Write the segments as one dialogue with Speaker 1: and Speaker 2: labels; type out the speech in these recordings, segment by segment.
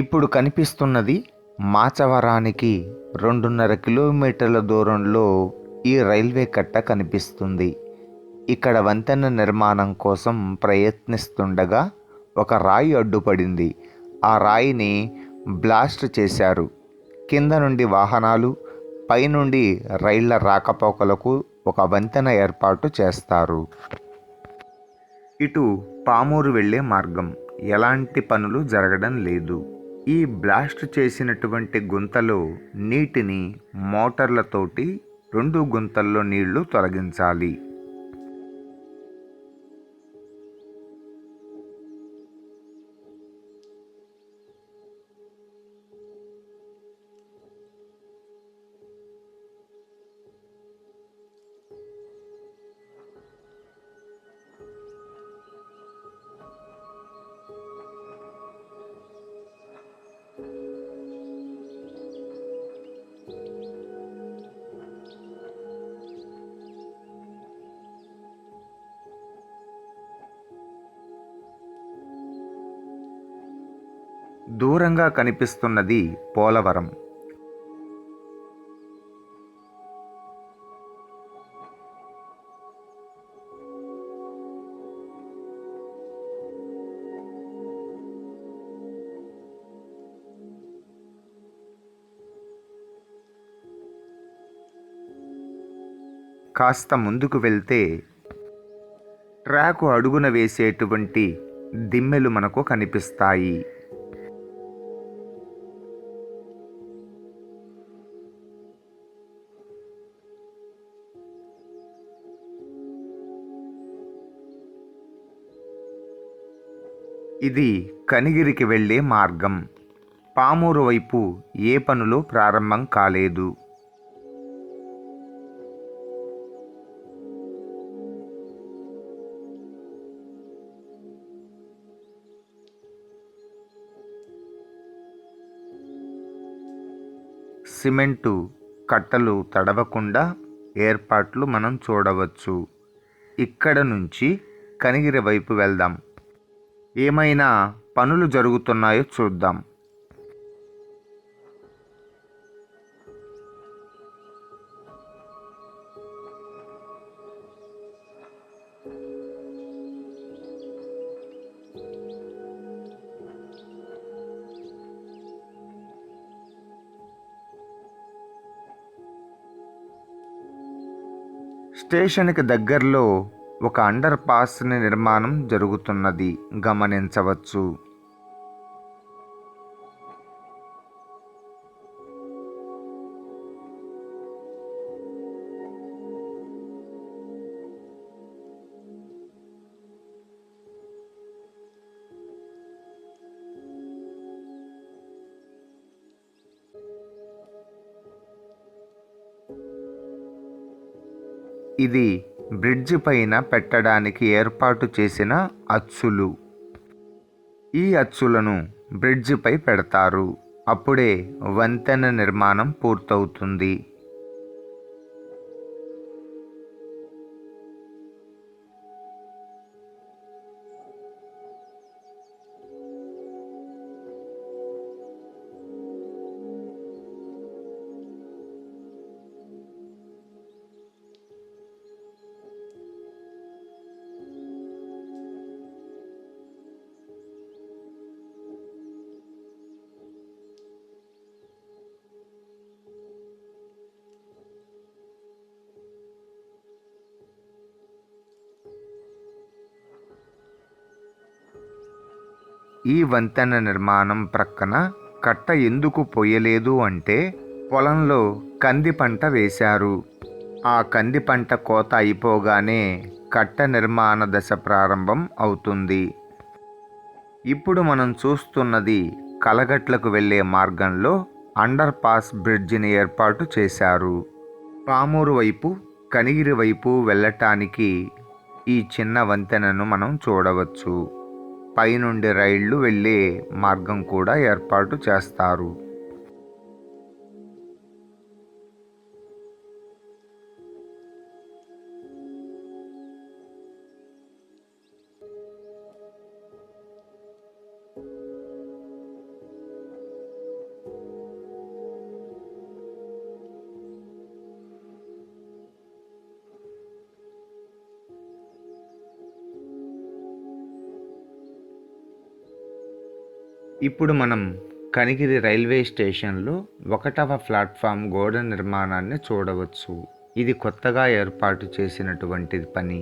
Speaker 1: ఇప్పుడు కనిపిస్తున్నది మాచవరానికి 2.5 కిలోమీటర్ల దూరంలో ఈ రైల్వే కట్ట కనిపిస్తుంది. ఇక్కడ వంతెన నిర్మాణం కోసం ప్రయత్నిస్తుండగా ఒక రాయి అడ్డుపడింది. ఆ రాయిని బ్లాస్ట్ చేశారు. కింద నుండి వాహనాలు, పైనుండి రైళ్ల రాకపోకలకు ఒక వంతెన ఏర్పాటు చేస్తారు. ఇటు పామూరు వెళ్ళే మార్గం ఎలాంటి పనులు జరగడం లేదు. ఈ బ్లాస్ట్ చేసినటువంటి గుంతలో నీటిని మోటార్లతోటి 2 గుంతల్లో నీళ్లు తొలగించాలి. దూరంగా కనిపిస్తున్నది పోలవరం. కాస్త ముందుకు వెళ్తే ట్రాకు అడుగున వేసేటువంటి దిమ్మెలు మనకు కనిపిస్తాయి. ఇది కనిగిరికి వెళ్ళే మార్గం. పామూరు వైపు ఏ పనులు ప్రారంభం కాలేదు. సిమెంటు కట్టలు తడవకుండా ఏర్పాట్లు మనం చూడవచ్చు. ఇక్కడ నుంచి కనిగిరి వైపు వెళ్దాం. ఏమైనా పనులు జరుగుతున్నాయో చూద్దాం. స్టేషన్కి దగ్గరలో ఒక అండర్ పాస్ నిర్మాణం జరుగుతున్నది గమనించవచ్చు. ఇది బ్రిడ్జి పైన పెట్టడానికి ఏర్పాటు చేసిన అచ్చులు. ఈ అచ్చులను బ్రిడ్జిపై పెడతారు. అప్పుడే వంతెన నిర్మాణం పూర్తవుతుంది. ఈ వంతెన నిర్మాణం ప్రక్కన కట్ట ఎందుకు పొయ్యలేదు అంటే పొలంలో కంది పంట వేశారు. ఆ కంది పంట కోత అయిపోగానే కట్ట నిర్మాణ దశ ప్రారంభం అవుతుంది. ఇప్పుడు మనం చూస్తున్నది కలగట్లకు వెళ్ళే మార్గంలో అండర్ పాస్ బ్రిడ్జిని ఏర్పాటు చేశారు. పామూరు వైపు, కనిగిరి వైపు వెళ్ళటానికి ఈ చిన్న వంతెనను మనం చూడవచ్చు. పైనుండి రైళ్లు వెళ్ళే మార్గం కూడా ఏర్పాటు చేస్తారు. ఇప్పుడు మనం కనిగిరి రైల్వే స్టేషన్లో 1వ ప్లాట్ఫామ్ గోడ నిర్మాణాన్ని చూడవచ్చు. ఇది కొత్తగా ఏర్పాటు చేసినటువంటి పని.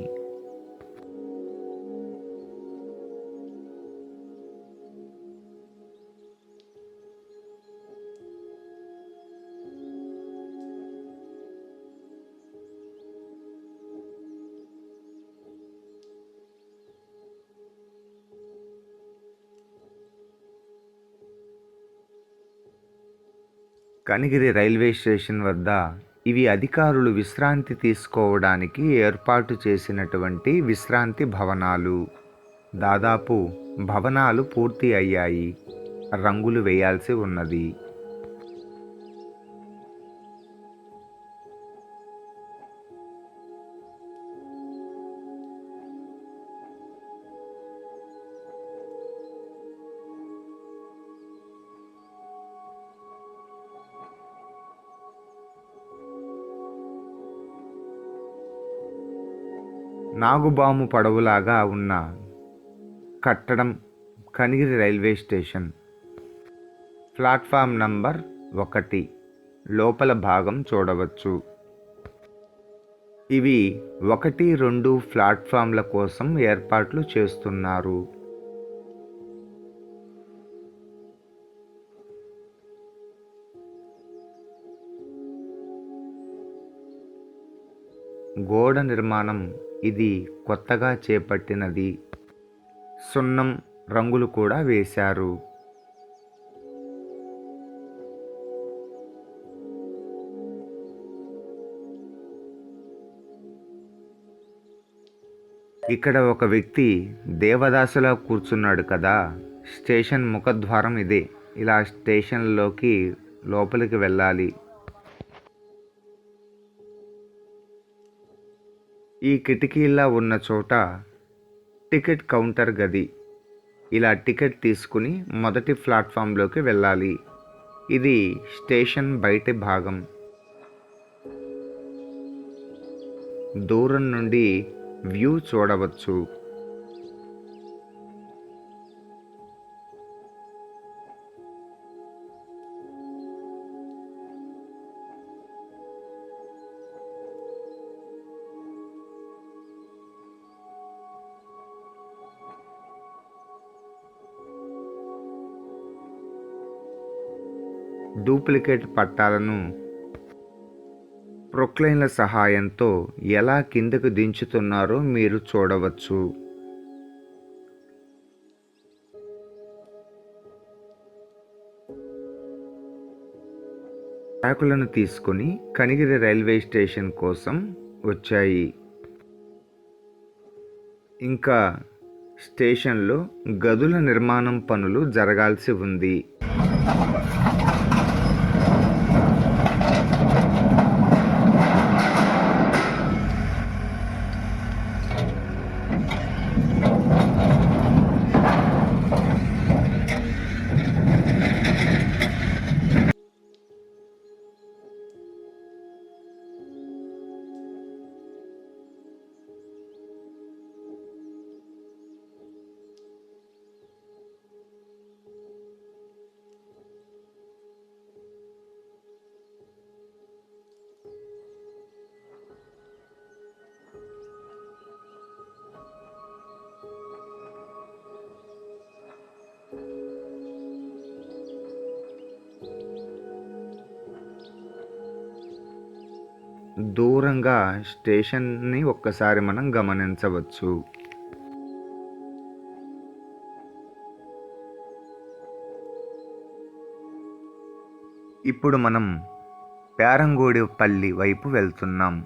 Speaker 1: కనిగిరి రైల్వే స్టేషన్ వద్ద ఇవి అధికారులు విశ్రాంతి తీసుకోవడానికి ఏర్పాటు చేసినటువంటి విశ్రాంతి భవనాలు. దాదాపు భవనాలు పూర్తి అయ్యాయి, రంగులు వేయాల్సి ఉన్నది. నాగుబాము పడవులాగా ఉన్న కట్టడం Kanigiri railway station. Platform number 1 లోపల భాగం చూడవచ్చు. ఇవి 1, 2 ప్లాట్ఫామ్ల కోసం ఏర్పాట్లు చేస్తున్నారు. గోడ నిర్మాణం ఇది కొత్తగా చేపట్టినది. సున్నం రంగులు కూడా వేశారు. ఇక్కడ ఒక వ్యక్తి దేవదాసులా కూర్చున్నాడు కదా. స్టేషన్ ముఖద్వారం ఇదే. ఇలా స్టేషన్లోకి లోపలికి వెళ్ళాలి. ఈ కిటికీలా ఉన్న చోట టికెట్ కౌంటర్ గది. ఇలా టికెట్ తీసుకుని మొదటి ప్లాట్ఫామ్లోకి వెళ్ళాలి. ఇది స్టేషన్ బయటి భాగం. దూరం నుండి వ్యూ చూడవచ్చు. డూప్లికేట్ పట్టాలను ప్రొక్లైన్ల సహాయంతో ఎలా కిందకు దించుతున్నారో మీరు చూడవచ్చు. ట్రాకులను తీసుకుని కనిగిరి రైల్వే స్టేషన్ కోసం వచ్చాయి. ఇంకా స్టేషన్లో గదుల నిర్మాణం పనులు జరగాల్సి ఉంది. దూరంగా స్టేషన్ని ఒక్కసారి మనం గమనించవచ్చు. ఇప్పుడు మనం పేరంగూడిపల్లి వైపు వెళ్తున్నాం.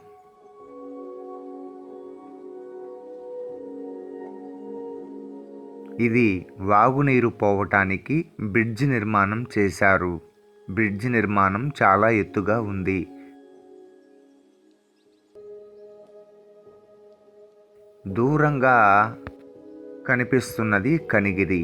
Speaker 1: ఇది వాగునీరు పోవటానికి బ్రిడ్జి నిర్మాణం చేశారు. బ్రిడ్జి నిర్మాణం చాలా ఎత్తుగా ఉంది. దూరంగా కనిపిస్తున్నది కనిగిరి.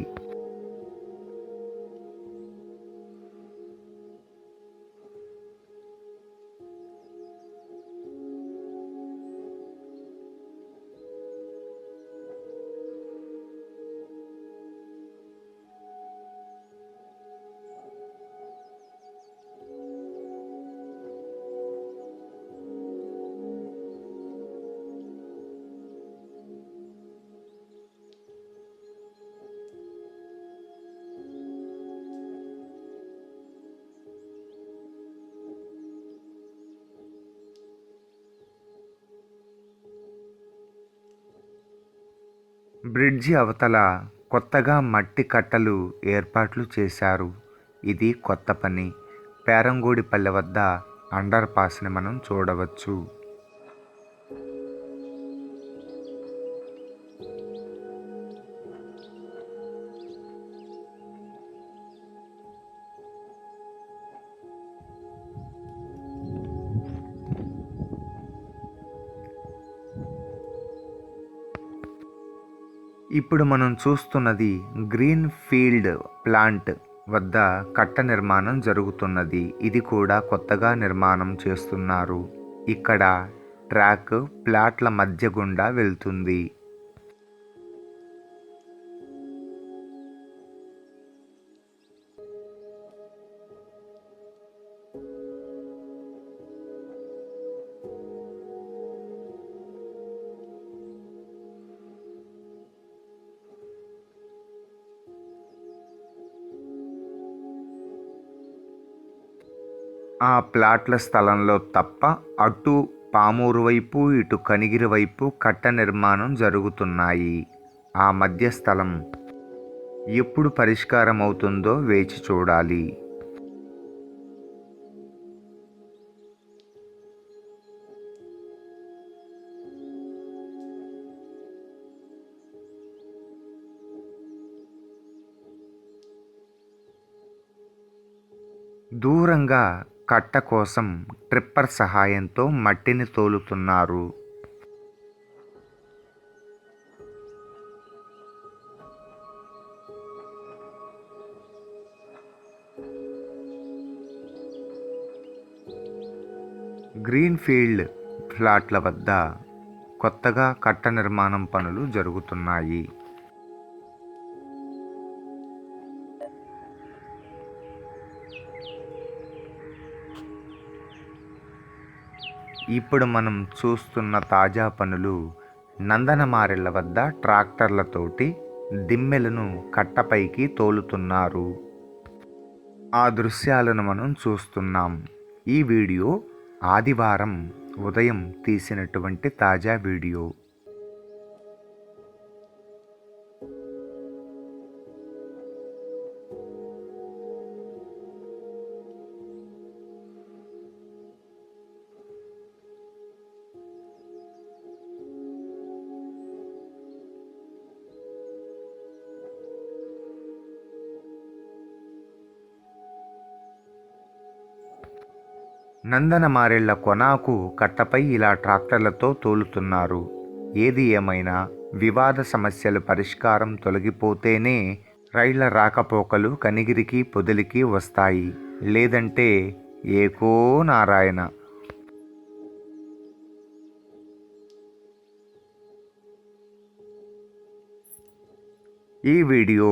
Speaker 1: బ్రిడ్జి అవతల కొత్తగా మట్టి కట్టలు ఏర్పాట్లు చేశారు. ఇది కొత్త పని. పేరంగూడిపల్లె వద్ద అండర్ పాస్ని మనం చూడవచ్చు. ఇప్పుడు మనం చూస్తున్నది గ్రీన్ ఫీల్డ్ ప్లాంట్ వద్ద కట్ట నిర్మాణం జరుగుతున్నది. ఇది కూడా కొత్తగా నిర్మాణం చేస్తున్నారు. ఇక్కడ ట్రాక్ ప్లాట్ల మధ్య గుండా వెళ్తుంది. ఆ ప్లాట్ల స్థలంలో తప్ప అటు పామూరు వైపు ఇటు కనిగిరి వైపు కట్ట నిర్మాణం జరుగుతున్నాయి. ఆ మధ్య స్థలం ఎప్పుడు పరిష్కారం అవుతుందో వేచి చూడాలి. దూరంగా కట్ట కోసం ట్రిప్పర్ సహాయంతో మట్టిని తోలుతున్నారు. గ్రీన్ ఫీల్డ్ ఫ్లాట్ల వద్ద కొత్తగా కట్ట నిర్మాణం పనులు జరుగుతున్నాయి. ఇప్పుడు మనం చూస్తున్న తాజా పనులు నందనమారెళ్ళ వద్ద ట్రాక్టర్లతోటి దిమ్మెలను కట్టపైకి తోలుతున్నారు. ఆ దృశ్యాలను మనం చూస్తున్నాం. ఈ వీడియో ఆదివారం ఉదయం తీసినటువంటి తాజా వీడియో. నందనమారెళ్ళ కొనాకు కట్టపై ఇలా ట్రాక్టర్లతో తోలుతున్నారు. ఏది ఏమైనా వివాద సమస్యలు పరిష్కారం తొలగిపోతేనే రైళ్ల రాకపోకలు కనిగిరికి పొదిలికి వస్తాయి. లేదంటే ఏకో నారాయణ. ఈ వీడియో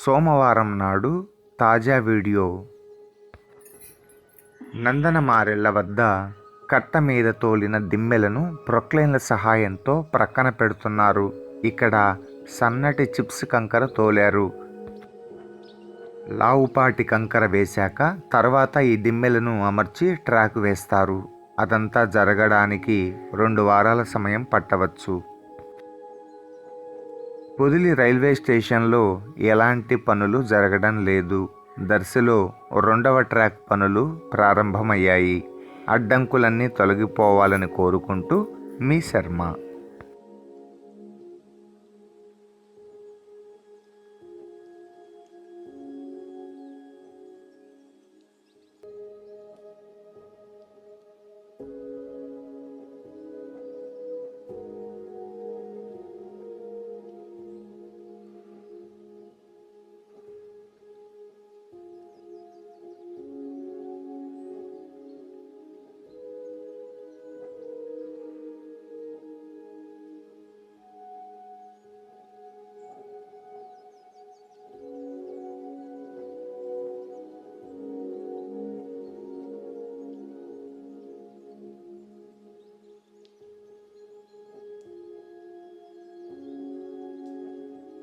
Speaker 1: సోమవారం నాడు తాజా వీడియో. నందనమారెళ్ళ వద్ద కట్ట మీద తోలిన దిమ్మెలను ప్రొక్లైన్ల సహాయంతో ప్రక్కన పెడుతున్నారు. ఇక్కడ సన్నటి చిప్స్ కంకర తోలారు. లావుపాటి కంకర వేశాక తర్వాత ఈ దిమ్మెలను అమర్చి ట్రాక్ వేస్తారు. అదంతా జరగడానికి 2 వారాల సమయం పట్టవచ్చు. పొదిలి రైల్వే స్టేషన్లో ఎలాంటి పనులు జరగడం లేదు. దర్శిలో 2వ ట్రాక్ పనులు ప్రారంభమయ్యాయి. అడ్డంకులన్నీ తొలగిపోవాలని కోరుకుంటూ మీ శర్మ.